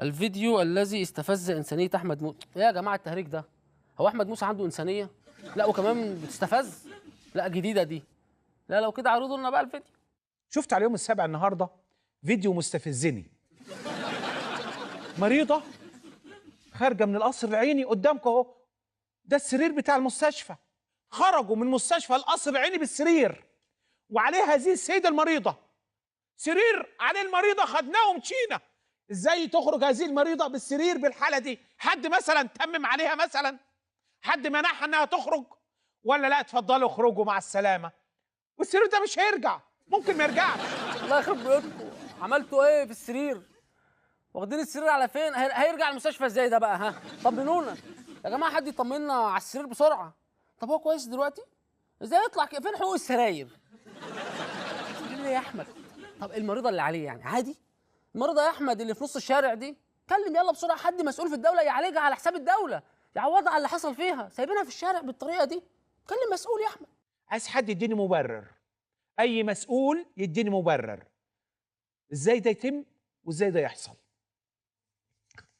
الفيديو الذي استفز إنسانية أحمد موسى. إيه يا جماعة التهريج ده؟ هو أحمد موسى عنده إنسانية؟ لا وكمان بتستفز؟ لا جديدة دي. لا لو كده عرضوا لنا بقى الفيديو. شفت على يوم السابع النهارده فيديو مستفزني. مريضة خارجة من القصر العيني قدامكم اهو، ده السرير بتاع المستشفى. خرجوا من مستشفى القصر العيني بالسرير وعليه هذه السيدة المريضة. سرير عليه المريضة خدناه ومشينا. ازاي تخرج هذه المريضة بالسرير بالحالة دي؟ حد مثلا تمم عليها مثلا؟ حد منعها انها تخرج؟ ولا لا اتفضلوا اخرجوا مع السلامة؟ والسرير ده مش هيرجع، ممكن ما يرجعش. الله يخرب بيوتكم، عملتوا إيه في السرير؟ واخدين السرير على فين؟ هيرجع المستشفى ازاي ده بقى؟ ها؟ طمنونا يا جماعه، حد يطمنا على السرير بسرعه. طب هو كويس دلوقتي؟ ازاي يطلع فين حقوق السراير؟ ليه يا احمد؟ طب المريضه اللي عليه يعني عادي؟ المريضه يا احمد اللي في نص الشارع دي، كلم يلا بسرعه حد مسؤول في الدوله يعالجها على حساب الدوله، يعوضها على اللي حصل فيها، سايبينها في الشارع بالطريقه دي. كلم مسؤول يا احمد. عايز حد يديني مبرر، اي مسؤول يديني مبرر ازاي ده يتم وازاي ده يحصل.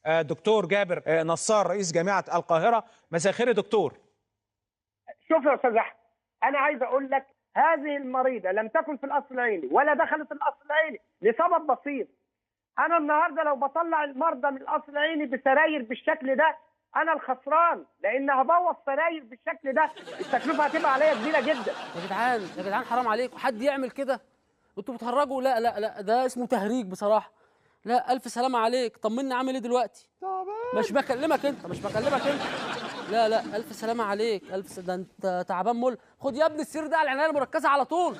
دكتور جابر نصار رئيس جامعة القاهرة، مساء الخير يا دكتور. شوف يا استاذ احمد، انا عايز اقول لك هذه المريضه لم تكن في القصر العيني ولا دخلت القصر العيني لسبب بسيط. انا النهارده لو بطلع المرضى من القصر العيني بسراير بالشكل ده انا الخسران، لان هبوظ سراير بالشكل ده التكلفه هتبقى عليا كبيره جدا. يا جدعان يا جدعان حرام عليكم، حد يعمل كده؟ انتوا بتهرجوا. لا لا لا ده اسمه تهريج بصراحه. لا الف سلامه عليك، طمني عامل ايه دلوقتي؟ مش بكلمك انت، مش بكلمك انت. لا لا الف سلامه عليك، ده انت تعبان خد يا ابني السرير ده على العنايه المركزه على طول.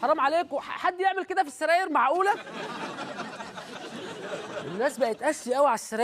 حرام عليكم، حد يعمل كده في السراير؟ معقوله؟ الناس بقت قاسيه قوي على السراير.